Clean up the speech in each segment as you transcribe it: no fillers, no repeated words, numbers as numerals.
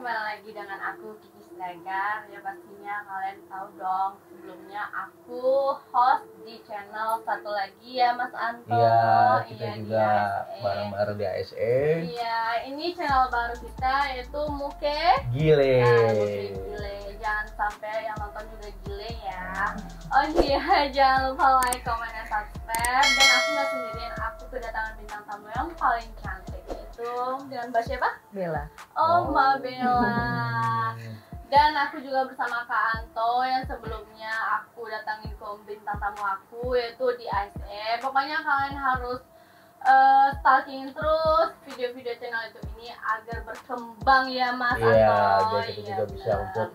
kembali lagi dengan aku Kiki Siregar. Ya pastinya kalian tahu dong, sebelumnya aku host di channel satu lagi ya Mas Anto. Iya, kita iya, juga bareng-bareng di ASE. Iya, ini channel baru kita yaitu Muke Gile. Muke Gile. Jangan sampai yang nonton juga gile ya. Oh iya, jangan lupa like, comment, dan subscribe. Dan aku nggak sendirian, aku kedatangan bintang tamu yang paling cantik, yaitu dengan Mbak siapa? Bella. Oh, Mbak Bella. Dan aku juga bersama Kak Anto yang sebelumnya aku datangin ke bintang tamu aku yaitu di ASE. Pokoknya kalian harus stalking terus video-video channel itu ini agar berkembang ya Mas Anto. Iya, biar kita juga bisa untuk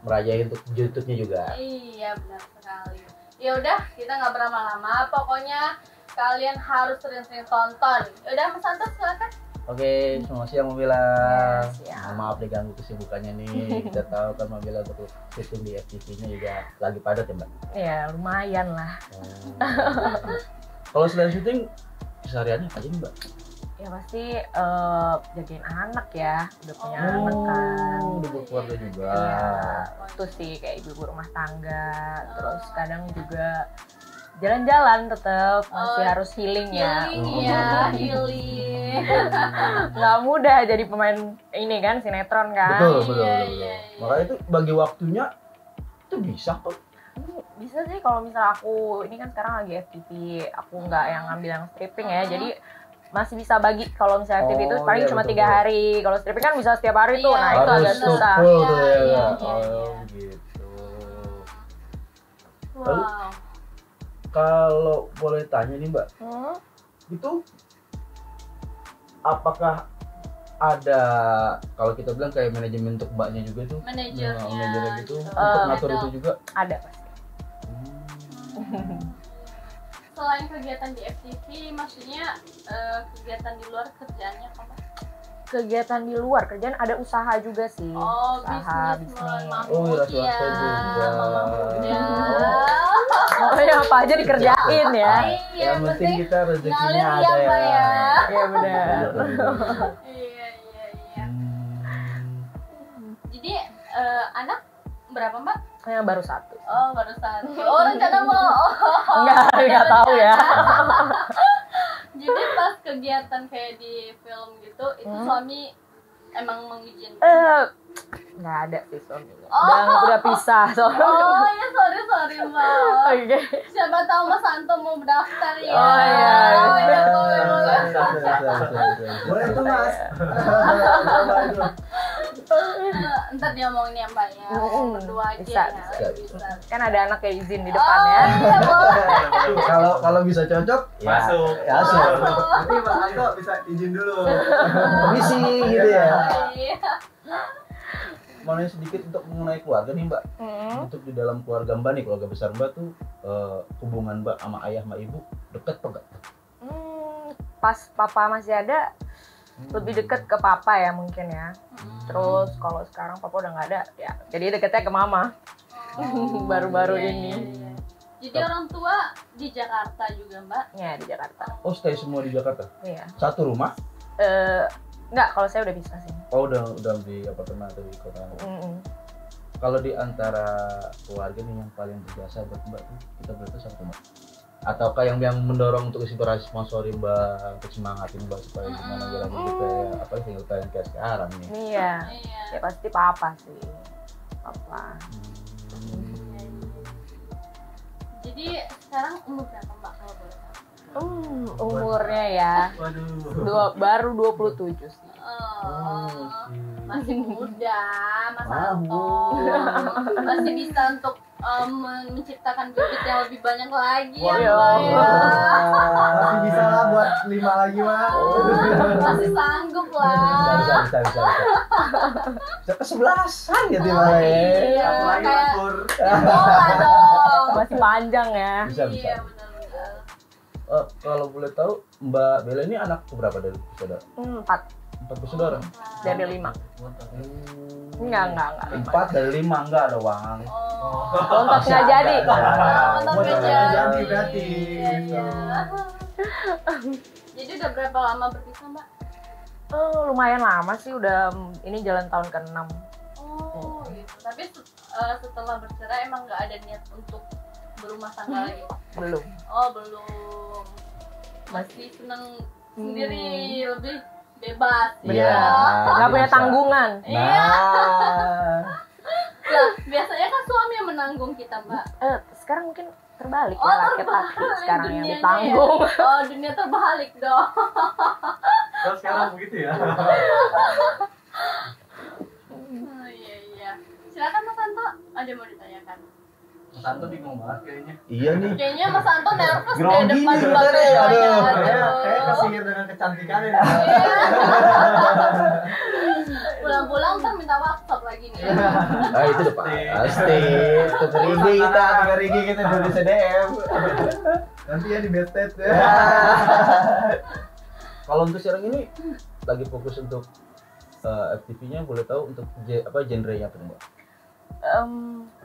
merayain untuk YouTube-nya juga. Iya, benar sekali. Ya udah, kita nggak berlama-lama. Pokoknya kalian harus sering-sering tonton. Udah Mas Anto, silakan. Oke, selamat siang Mbak Bella. Siang. Maaf diganggu kesibukannya nih. Kita tahu kan Mbak Bella untuk syuting di FTV-nya juga lagi padat ya Mbak. Ya lumayan lah. Kalau selain syuting, sehariannya apa aja nih Mbak? Ya pasti jagain anak ya. Udah punya anak kan. Udah berkeluarga juga. Ya, itu sih kayak ibu rumah tangga. Terus kadang juga jalan-jalan tetap masih harus healing ya. Healing. Nggak mudah jadi pemain ini kan, sinetron kan. Betul. Iya. Makanya itu bagi waktunya itu bisa kok. Bisa sih kalau misal aku ini kan sekarang lagi FTV, aku nggak yang ngambil yang stripping ya, jadi masih bisa bagi. Kalau misalnya FTV itu paling iya, cuma betul, 3 hari, kalau stripping kan bisa setiap hari tuh, nah itu agak susah. Iya. Gitu. Wow. Kalau boleh tanya nih Mbak, itu apakah ada, kalau kita bilang kayak manajemen untuk Mbaknya juga tuh, manajernya gitu, untuk ngatur itu juga? Ada pasti. Selain kegiatan di FTV, maksudnya kegiatan di luar kerjaannya apa? Kegiatan di luar kerjaan ada usaha juga sih. Oh, usaha bisnis. Oh iya, swasta juga. Pokoknya apa aja dikerjain ya. Yang penting kita rezekinya ngalir ada Mbak, ya. Iya benar. Iya. Jadi anak berapa Mbak? Yang baru 1. Oh, baru 1. Oh, rencana mau. Enggak tahu ya. Jadi pas kegiatan kayak di film gitu, itu suami emang mengizinkan? Nggak ada sih suaminya. Oh. Udah pisah soalnya. Oh ya, sorry Mbak. Oke. Siapa tahu Mas Anto mau mendaftar ya. Oh, iya. Boleh. Boleh itu Mas. Ntar dia ngomongin ya Mbak ya. Berdua aja Bisa, ya. bisa. Kan ada anak kayak izin di depan ya. Iya, boleh. Kalau bisa cocok, Masuk. Ya, masuk. Nanti Mas Anto bisa izin dulu. Permisi gitu ya. Iya. Mau nanya sedikit untuk mengenai keluarga nih Mbak. Untuk di dalam keluarga Mbak nih, keluarga besar Mbak tuh hubungan Mbak sama ayah sama ibu deket apa enggak? Pas papa masih ada lebih deket ke papa ya mungkin ya. Terus kalau sekarang papa udah nggak ada ya, jadi deketnya ke mama. Baru-baru ini. Jadi orang tua di Jakarta juga Mbak? Ya di Jakarta. Oh, stay semua di Jakarta? Iya. Satu rumah? Enggak, kalau saya udah bisa sih. Oh, udah di apartemen atau di kota? Kalau di antara keluarga nih yang paling berjasa buat Mbak tuh, kita berarti siapa tuh Mbak? Ataukah yang mendorong untuk inspirasi sponsori Mbak, untuk semangatin Mbak supaya gimana jalan hidup kayak apa sih yang kayak sekarang nih? Iya. Ya pasti papa sih. Papa. Jadi sekarang umur berapa Mbak kalau boleh tahu? Umurnya ya. Waduh. Baru 27 sih. Masih muda, Mas Anto. Masih bisa untuk menciptakan bibit yang lebih banyak lagi ya Mbak ya. Masih bisa lah buat 5 lagi Mas. Masih sanggup lah. Bisa. Bisa kesebelasan gitu Mbak. Iya, Satu lagi kayak Mas Pur. bola dong. Masih panjang ya. Bisa. Iya, benar. Kalau boleh tahu Mbak Bella ini anak berapa dari saudara? 4 bersaudara? Dari 5. Enggak. 4 dari 5 enggak ada uang. Kontak nggak jadi. Kontak nggak jadi berarti. Iya. Jadi udah berapa lama berpisah Mbak? Lumayan lama sih, udah ini jalan tahun ke-6. Oh gitu. Tapi setelah bercerai emang nggak ada niat untuk berumah tangga lagi? Belum. Oh belum. Masih seneng sendiri, lebih bebas. Iya. Nggak punya bisa. tanggungan. Iya. Nah, Lah, biasanya kan suami yang menanggung kita, Mbak. Sekarang mungkin terbalik Oh, ya, laki-laki terbalik sekarang yang dunianya ditanggung. ya. Oh, dunia terbalik dong. Terus sekarang begitu ya. Oh, iya. Silakan Mas Anto, ada yang mau ditanyakan? Mas Anto bingung banget kayaknya. iya nih. Kayaknya Mas Anto nervous deh Grogi depan nih, Mbak bentar ya. keduanya. Kayak kesihir dengan kecantikannya nih. Pulang-pulang ntar minta WhatsApp lagi nih. Ah itu udah pasti. Tukar IG kita dari CDM. Nanti ya di bedsted ya. Kalau untuk sekarang ini lagi fokus untuk FTV-nya, boleh tahu untuk genre-nya apa Mbak?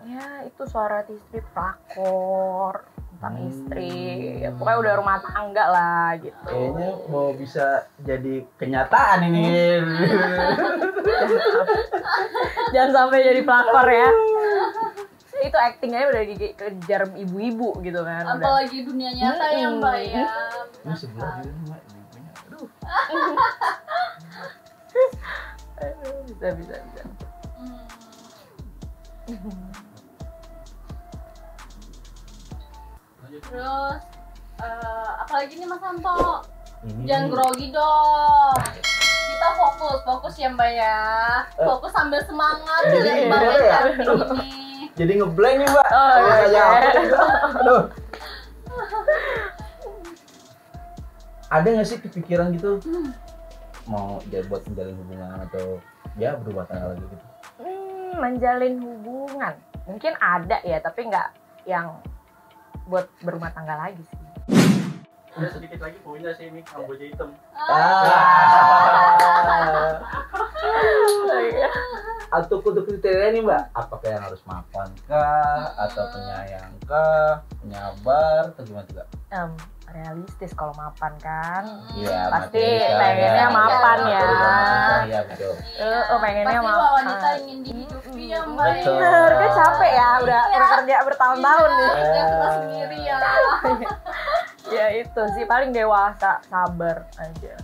Ya itu suara istri, pelakor tentang istri, ya, pokoknya udah rumah tangga lah gitu. Kayaknya mau bisa jadi kenyataan ini. Jangan sampai jadi pelakor ya. Itu actingnya udah dikejar ibu-ibu gitu kan. Udah. Apalagi dunia nyata ya Mbak ya. Ini sebelah juga nih Mbak. Ibunya. Aduh. Bisa. Terus apalagi nih Mas Anto? Ini Jangan grogi dong. Kita fokus ya Mbak ya. Fokus sambil semangat Jadi lihat ini Mbak apa yang ya? cantik ini. jadi ngeblank nih Mbak. Oh, Kayak iya. apa gitu. Aduh. Ada nggak sih kepikiran gitu mau jadi buat menjalin hubungan atau ya berubah tangga lagi gitu? Menjalin hubungan mungkin ada ya, tapi nggak yang buat berumah tangga lagi sih. Udah sedikit lagi punya sih ini Kamboja hitam. Untuk kriteria nih Mbak, apakah yang harus mapan kah, atau penyayang kah, penyabar, atau gimana juga? Realistis kalau mapan kan. Iya, Pasti materi pengennya saya. mapan ya. Iya betul. Pengennya Pasti mapan. wanita ingin dihidupi ya Mbak ya. Betul. Bener, kan capek ya, udah kerja bertahun-tahun nih. Kerja keras sendiri ya. Ya itu sih, paling dewasa, sabar aja.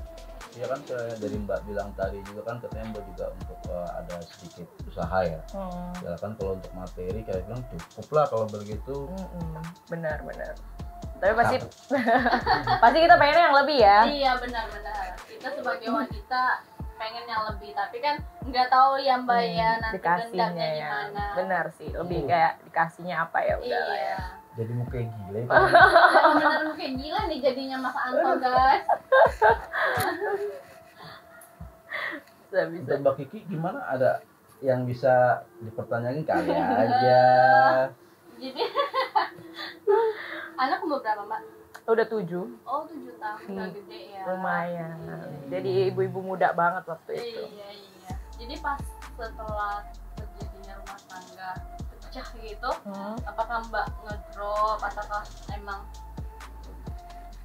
Iya kan kayak dari Mbak bilang tadi juga kan katanya Mbak juga untuk ada sedikit usaha ya. Ya kan kalau untuk materi kayak bilang cukup lah kalau begitu. Benar. Tapi pasti pasti kita pengennya yang lebih ya. Iya benar. Kita sebagai wanita pengen yang lebih, tapi kan nggak tahu ya Mbak ya nanti Dikasihnya gendaknya ya. gimana. Benar sih, lebih kayak dikasihnya apa ya udah lah ya. Iya. Jadi mau kayak gila ya. Benar kayak gila nih jadinya Mas Anto guys. Bisa. Dan Mbak Kiki gimana, ada yang bisa dipertanyakan kali aja. Jadi anak umur berapa Mbak? Udah 7. Oh 7 tahun, udah gede ya. Lumayan. Jadi ibu-ibu muda banget waktu itu. Iya. Jadi pas setelah terjadinya rumah tangga pecah gitu, apakah Mbak ngedrop ataukah emang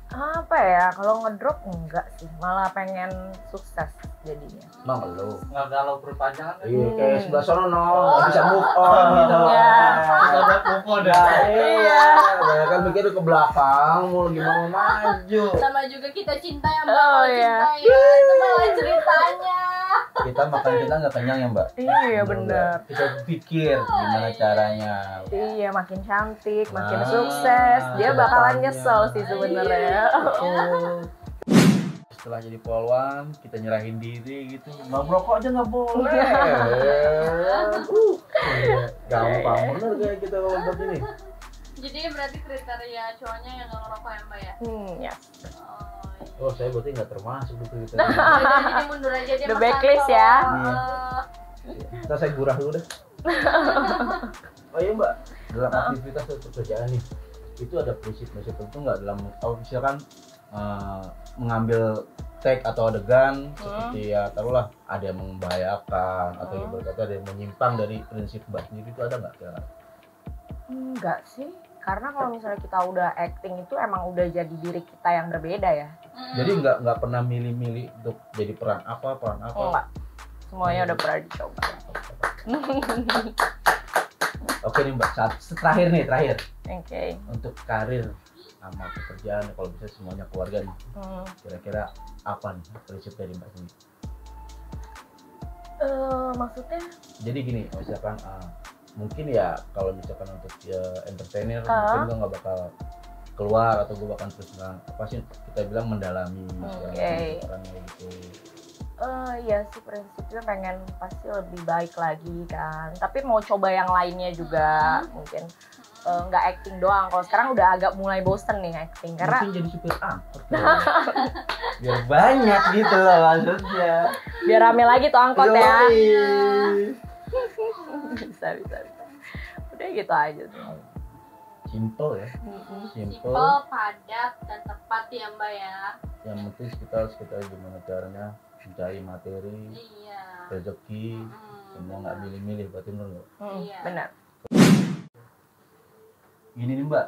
Apa ya, kalau ngedrop enggak sih, malah pengen sukses jadinya. Mang lo. Nggak galau berpanjangan kan? Iya kayak sebelah sono nggak bisa move on gitu. Iya. Kita buat pukul dah. Iya. Ya kan mikir ke belakang mau gimana mau maju. sama juga kita cinta ya Mbak? Oh, Kalau iya. cinta ya, itu malah ceritanya. Kita makan kita nggak kenyang ya Mbak. Iya bener. Kita pikir gimana caranya. Iya, makin cantik, makin Nah, sukses, dia bakalan kedepannya. nyesel sih sebenarnya. Oh. Setelah jadi polwan kita nyerahin diri gitu, nggak merokok aja nggak boleh. Gampang bener kayak kita ngomong ini. Jadi berarti kriteria cowoknya yang nggak ngerokok ya Mbak ya? Ya. Oh saya berarti nggak termasuk gitu gitu. Jadi mundur aja dia The Mas backlist Anto. ya. Ntar saya gurah dulu deh. Oh iya Mbak, dalam aktivitas atau pekerjaan nih, itu ada prinsip-prinsip tertentu nggak dalam, misalkan mengambil take atau adegan seperti ya taruhlah ada yang membahayakan atau yang berkata ada yang menyimpang dari prinsip Mbak sendiri, itu ada nggak kira-kira? Enggak sih. Karena kalau misalnya kita udah acting itu emang udah jadi diri kita yang berbeda ya. Jadi nggak pernah milih-milih untuk jadi peran apa. Enggak. Semuanya udah pernah dicoba. Oke nih Mbak, terakhir. Oke. Untuk karir sama pekerjaan, kalau bisa semuanya keluarga nih. Kira-kira apa nih prinsip dari Mbak sendiri? Maksudnya? Jadi gini, misalkan mungkin ya kalau misalkan untuk entertainer mungkin gue nggak bakal keluar atau gue bakal terus bilang apa sih kita bilang mendalami orangnya gitu. Ya sih prinsipnya pengen pasti lebih baik lagi kan. Tapi mau coba yang lainnya juga mungkin nggak acting doang. Kalau sekarang udah agak mulai bosen nih acting karena mungkin jadi supir angkot biar banyak gitu loh maksudnya. Biar rame lagi tuh angkot ya. bisa. Udah gitu aja tuh. Simple ya. Simple, padat dan tepat ya Mbak ya. Yang penting kita gimana caranya mencari materi, rezeki, semua nggak milih-milih, berarti menurut Benar. Gini nih Mbak,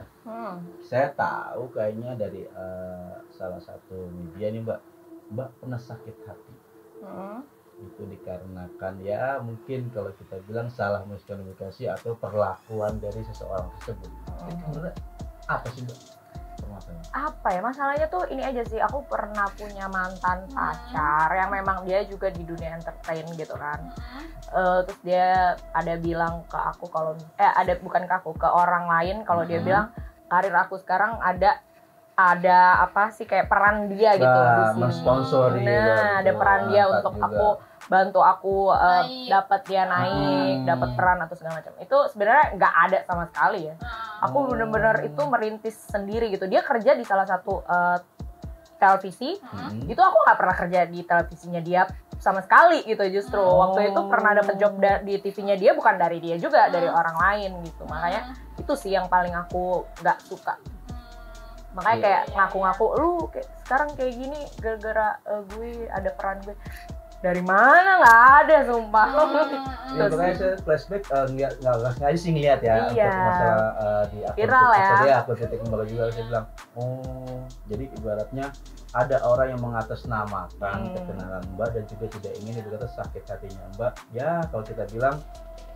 saya tahu kayaknya dari salah satu media nih Mbak pernah sakit hati. Itu dikarenakan ya mungkin kalau kita bilang salah miskomunikasi atau perlakuan dari seseorang tersebut. Itu menurut apa sih Mbak? Apa ya masalahnya tuh ini aja sih, aku pernah punya mantan pacar yang memang dia juga di dunia entertain gitu kan. Terus dia ada bilang ke aku kalau bukan ke aku, ke orang lain kalau dia bilang karir aku sekarang ada apa sih kayak peran dia gitu di sini. Mensponsori. Nah, ada peran dia untuk juga. Aku bantu aku dapat dia naik, dapat peran atau segala macam. Itu sebenarnya nggak ada sama sekali ya. Aku benar-benar itu merintis sendiri gitu. Dia kerja di salah satu televisi. Itu aku nggak pernah kerja di televisinya dia sama sekali gitu justru. Waktu itu pernah dapet job di TV-nya dia bukan dari dia juga, dari orang lain gitu. Makanya itu sih yang paling aku nggak suka. Makanya kayak ngaku-ngaku lu kayak sekarang kayak gini gara-gara gue ada peran gue. Dari mana? Nggak ada sumpah. Ya makanya saya flashback nggak sih ngeliat ya untuk masalah di akun viral ya. Akun titik kembali juga saya bilang jadi ibaratnya ada orang yang mengatasnamakan ketenaran Mbak dan juga tidak ingin ibaratnya sakit hatinya Mbak. Ya kalau kita bilang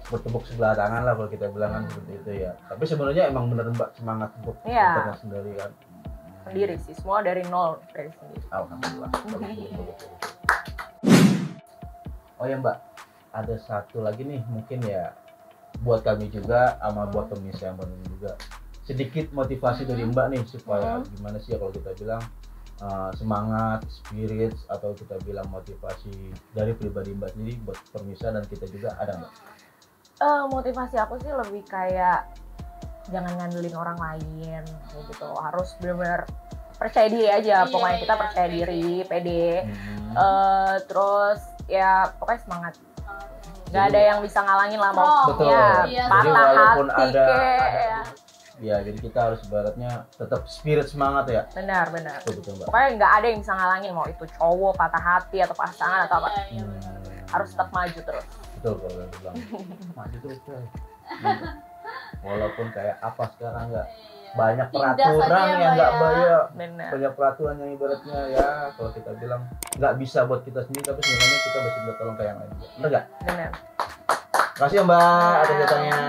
bertepuk sebelah tangan lah kalau kita bilang kan seperti itu ya. Tapi sebenarnya emang bener Mbak semangat untuk sendiri kan. Sendiri sih, semua dari nol dari sendiri. Alhamdulillah. Oh ya Mbak, ada satu lagi nih mungkin ya buat kami juga sama buat pemirsa yang baru juga sedikit motivasi dari Mbak nih supaya gimana sih ya kalau kita bilang semangat, spirit atau kita bilang motivasi dari pribadi Mbak sendiri buat pemirsa dan kita juga ada Mbak? Motivasi aku sih lebih kayak jangan ngandelin orang lain kayak gitu, harus benar-benar percaya diri aja. Pokoknya kita percaya diri, pede. Terus ya pokoknya semangat. Gak ada yang bisa ngalangin lah mau patah hati kayak ya jadi kita harus ibaratnya tetap spirit semangat ya. Benar betul, Mbak. Pokoknya nggak ada yang bisa ngalangin mau itu cowok patah hati atau pasangan atau apa. Harus tetap maju terus. Betul kalau bilang maju terus walaupun kayak apa sekarang nggak banyak peraturan yang nggak banyak peraturan yang ibaratnya ya kalau kita bilang nggak bisa buat kita sendiri tapi sebenarnya kita masih minta tolong ke yang lain. Benar nggak? Benar. Terima kasih Mbak atas datangnya.